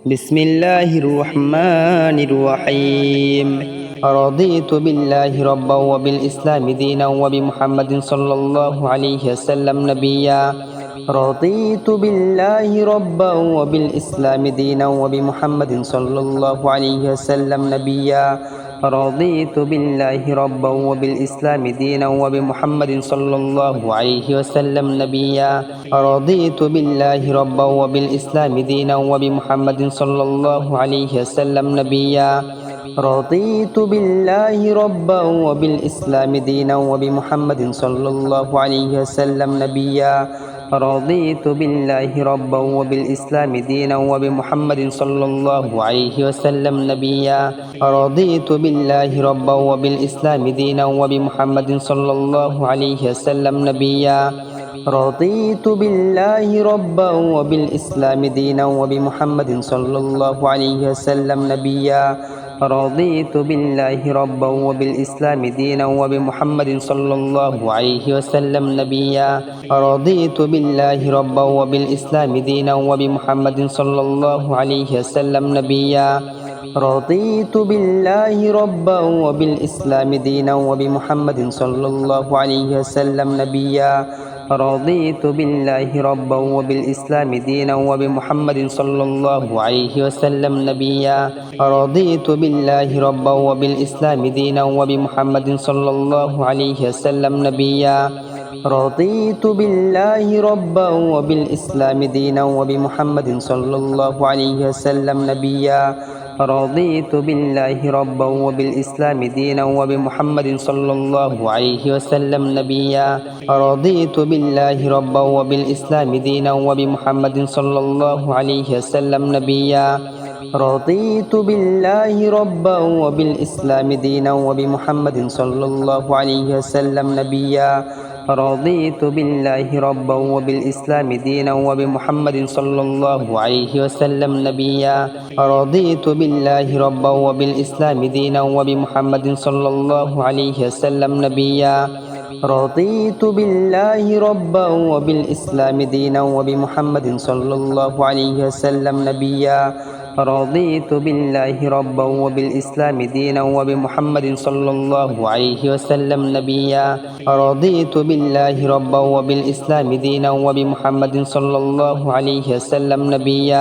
بسم الله الرحمن الرحيم رضيت بالله ربا وبالإسلام دينا وبمحمد صلى الله عليه وسلم نبيا رضيت بالله ربا وبالإسلام دينا وبمحمد صلى الله عليه وسلم نبيا رضيت بالله ربا وبالإسلام دينا وبمحمد صلى الله عليه وسلم نبيا رضيت بالله ربا وبالإسلام دينا وبمحمد صلى الله عليه وسلم نبيا رضيت بالله ربا وبالإسلام دينا وبمحمد صلى الله عليه وسلم نبيا رضيت بالله ربا وبالإسلام دينا وبمحمد صلى الله عليه وسلم نبيا رضيت بالله ربا وبالإسلام دينا وبمحمد صلى الله عليه وسلم نبيا رضيت بالله ربا وبالإسلام دينا وبمحمد صلى الله عليه وسلم نبيا رضيت بالله ربا وبالإسلام دينا وبمحمد صلى الله عليه وسلم نبيا رضيت بالله ربا وبالإسلام دينا وبمحمد صلى الله عليه وسلم نبيا رضيت بالله ربا وبالإسلام دينا وبمحمد صلى الله عليه وسلم نبيا رضيت بالله ربا وبالإسلام دينا وبمحمد صلى الله عليه وسلم نبيا رضيت بالله ربا وبالإسلام دينا وبمحمد صلى الله عليه وسلم نبيا رضيت بالله ربا وبالإسلام دينا وبمحمد صلى الله عليه وسلم نبيا رضيت بالله ربا وبالإسلام دينا وبمحمد صلى الله عليه وسلم نبيا رضيت بالله ربا وبالإسلام دينا وبمحمد صلى الله عليه وسلم نبيا رضيت بالله ربا وبالإسلام دينا وبمحمد صلى الله عليه وسلم نبيا رضيت بالله ربا وبالإسلام دينا وبمحمد صلى الله عليه وسلم نبيا رضيت بالله ربا وبالإسلام دينا وبمحمد صلى الله عليه وسلم نبيا رضيت بالله ربا وبالإسلام دينا وبمحمد صلى الله عليه وسلم نبيا رضيت بالله ربا وبالإسلام دينا وبمحمد صلى الله عليه وسلم نبيا رضيت بالله ربا وبالإسلام دينا وبمحمد صلى الله عليه وسلم نبيا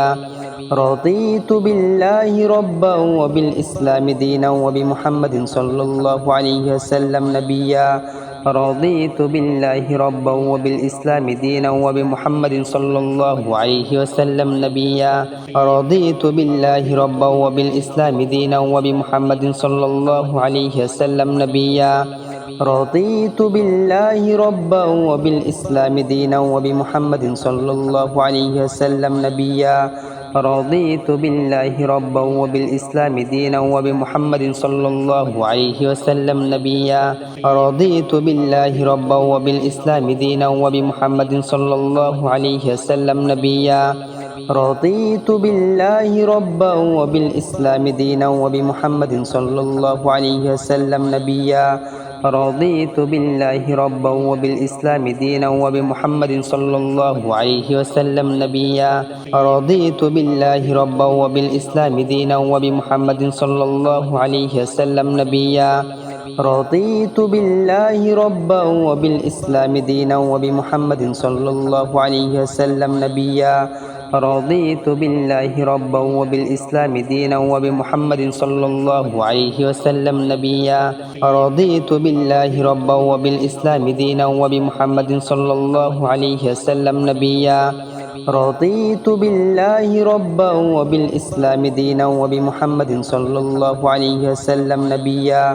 رضيت بالله ربا وبالإسلام دينا وبمحمد صلى الله عليه وسلم نبيا رضيت بالله ربا وبالإسلام دينا وبمحمد صلى الله عليه وسلم نبيا رضيت بالله ربا وبالإسلام دينا وبمحمد صلى الله عليه وسلم نبيا رضيت بالله ربا وبالإسلام دينا وبمحمد صلى الله عليه وسلم نبيا رضيت بالله ربا وبالإسلام دينا وبمحمد صلى الله عليه وسلم نبيا رضيت بالله ربا وبالإسلام دينا وبمحمد صلى الله عليه وسلم نبيا رضيت بالله ربا وبالإسلام دينا وبمحمد صلى الله عليه وسلم نبيا رضيت بالله ربا وبالإسلام دينا وبمحمد صلى الله عليه وسلم نبيا رضيت بالله ربا وبالإسلام دينا وبمحمد صلى الله عليه وسلم نبيا رضيت بالله ربا وبالإسلام دينا وبمحمد صلى الله عليه وسلم نبيا رضيت بالله ربا وبالإسلام دينا وبمحمد صلى الله عليه وسلم نبيا رضيت بالله ربا وبالإسلام دينا وبمحمد صلى الله عليه وسلم نبيا رضيت بالله ربا وبالإسلام دينا وبمحمد صلى الله عليه وسلم نبيا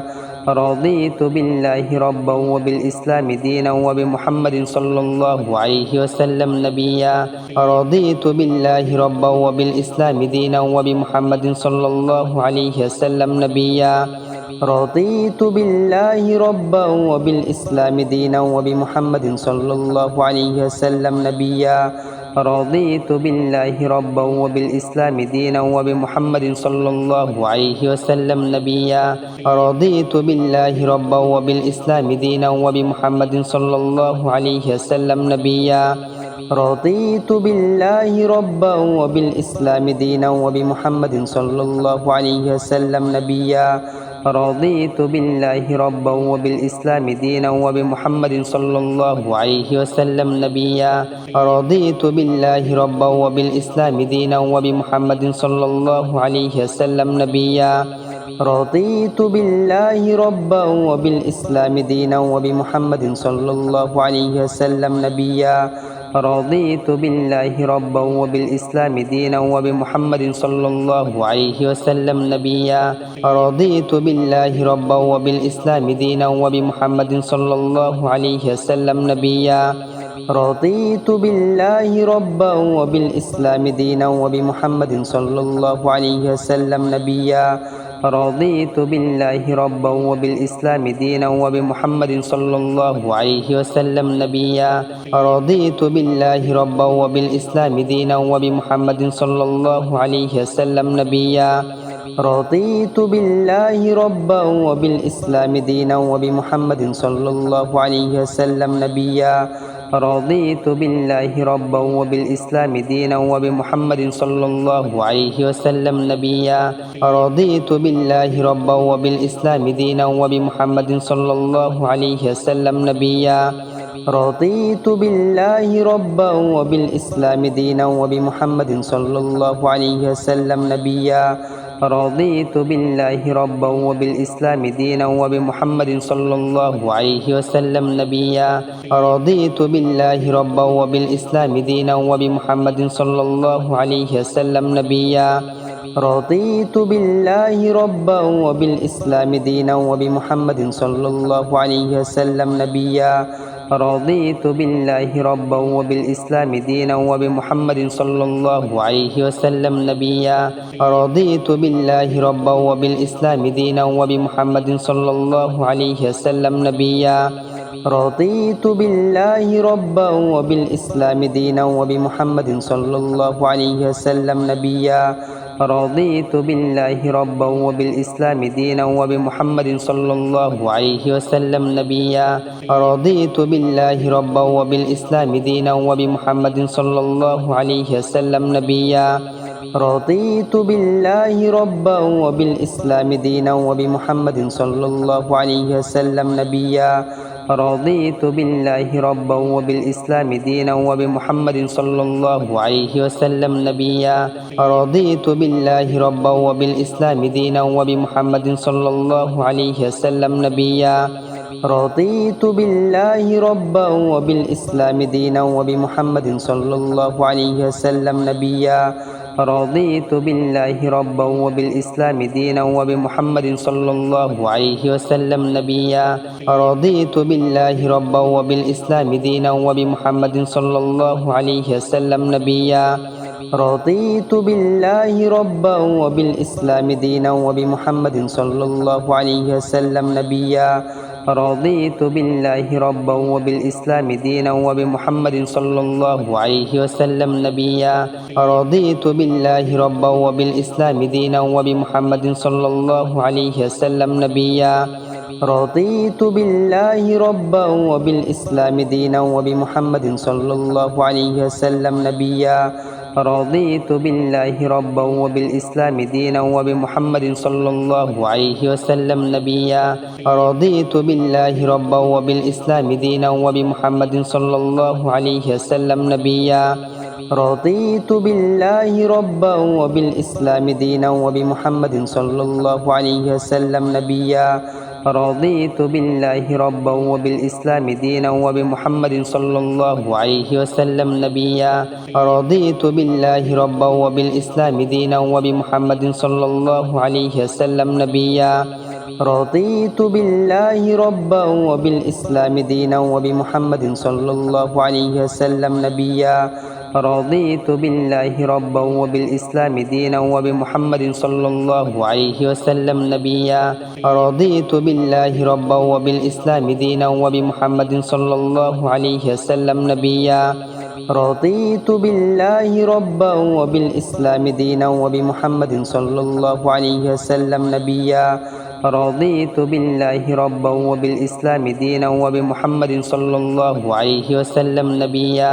رضيت بالله ربا وبالإسلام دينا وبمحمد صلى الله عليه وسلم نبيا رضيت بالله ربا وبالإسلام دينا وبمحمد صلى الله عليه وسلم نبيا رضيت بالله ربا وبالإسلام دينا وبمحمد صلى الله عليه وسلم نبيا رضيت بالله ربا وبالإسلام دينا وبمحمد صلى الله عليه وسلم نبيا رضيت بالله ربا وبالإسلام دينا وبمحمد صلى الله عليه وسلم نبيا رضيت بالله ربا وبالإسلام دينا وبمحمد صلى الله عليه وسلم نبيا رضيت بالله ربا وبالإسلام دينا وبمحمد صلى الله عليه وسلم نبيا رضيت بالله ربا وبالإسلام دينا وبمحمد صلى الله عليه وسلم نبيا رضيت بالله ربا وبالإسلام دينا وبمحمد صلى الله عليه وسلم نبيا رضيت بالله ربا وبالإسلام دينا وبمحمد صلى الله عليه وسلم نبيا رضيت بالله ربا وبالإسلام دينا وبمحمد صلى الله عليه وسلم نبيا رضيت بالله ربا وبالإسلام دينا وبمحمد صلى الله عليه وسلم نبيا رضيت بالله ربا وبالإسلام دينا وبمحمد صلى الله عليه وسلم نبيا رضيت بالله ربا وبالإسلام دينا وبمحمد صلى الله عليه وسلم نبيا رضيت بالله ربا وبالإسلام دينا وبمحمد صلى الله عليه وسلم نبيا رضيت بالله ربا وبالإسلام دينا وبمحمد صلى الله عليه وسلم نبيا رضيت بالله ربا وبالإسلام دينا وبمحمد صلى الله عليه وسلم نبيا رضيت بالله ربا وبالإسلام دينا وبمحمد صلى الله عليه وسلم نبيا رضيت بالله ربا وبالإسلام دينا وبمحمد صلى الله عليه وسلم نبيا رضيت بالله ربا وبالإسلام دينا وبمحمد صلى الله عليه وسلم نبيا رضيت بالله ربا وبالإسلام دينا وبمحمد صلى الله عليه وسلم نبيا رضيت بالله ربا وبالإسلام دينا وبمحمد صلى الله عليه وسلم نبيا رضيت بالله ربا وبالإسلام دينا وبمحمد صلى الله عليه وسلم نبيا رضيت بالله ربا وبالإسلام دينا وبمحمد صلى الله عليه وسلم نبيا رضيت بالله ربا وبالإسلام دينا وبمحمد صلى الله عليه وسلم نبيا رضيت بالله ربا وبالإسلام دينا وبمحمد صلى الله عليه وسلم نبيا رضيت بالله ربا وبالإسلام دينا وبمحمد صلى الله عليه وسلم نبيا رضيت بالله ربا وبالإسلام دينا وبمحمد صلى الله عليه وسلم نبيا رضيت بالله ربا وبالإسلام دينا وبمحمد صلى الله عليه وسلم نبيا رضيت بالله ربا وبالإسلام دينا وبمحمد صلى الله عليه وسلم نبيا رضيت بالله ربا وبالإسلام دينا وبمحمد صلى الله عليه وسلم نبيا رضيت بالله ربا وبالإسلام دينا وبمحمد صلى الله عليه وسلم نبيا رضيت بالله ربا وبالإسلام دينا وبمحمد صلى الله عليه وسلم نبيا رضيت بالله ربا وبالإسلام دينا وبمحمد صلى الله عليه وسلم نبيا رضيت بالله ربا وبالإسلام دينا وبمحمد صلى الله عليه وسلم نبيا رضيت بالله ربا وبالإسلام دينا وبمحمد صلى الله عليه وسلم نبيا رضيت بالله ربا وبالإسلام دينا وبمحمد صلى الله عليه وسلم نبيا رضيت بالله ربا وبالإسلام دينا وبمحمد صلى الله عليه وسلم نبيا رضيت بالله ربا وبالإسلام دينا وبمحمد صلى الله عليه وسلم نبيا رضيت بالله ربا وبالإسلام دينا وبمحمد صلى الله عليه وسلم نبيا رضيت بالله ربا وبالإسلام دينا وبمحمد صلى الله عليه وسلم نبيا رضيت بالله ربا وبالإسلام دينا وبمحمد صلى الله عليه وسلم نبيا رضيت بالله ربا وبالإسلام دينا وبمحمد صلى الله عليه وسلم نبيا رضيت بالله ربا وبالإسلام دينا وبمحمد صلى الله عليه وسلم نبيا رضيت بالله ربا وبالإسلام دينا وبمحمد صلى الله عليه وسلم نبيا رضيت بالله ربا وبالإسلام دينا وبمحمد صلى الله عليه وسلم نبيا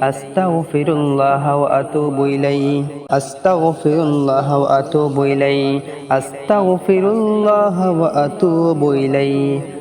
আস্তাগফিরুল্লাহ ওয়া আতুবু ইলাইহি আস্তাগফিরুল্লাহ ওয়া আতুবু ইলাইহি আস্তাগফিরুল্লাহ ওয়া আতুবু ইলাইহি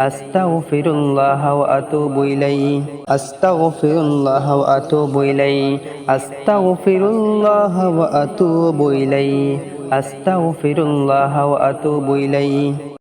আস্তাগফিরুল্লাহ ওয়া আতুবু ইলাইহি আস্তাগফিরুল্লাহ ওয়া আতুবু ইলাইহি আস্তাগফিরুল্লাহ ওয়া আতুবু ইলাইহি আস্তাগফিরুল্লাহ ওয়া আতুবু ইলাইহি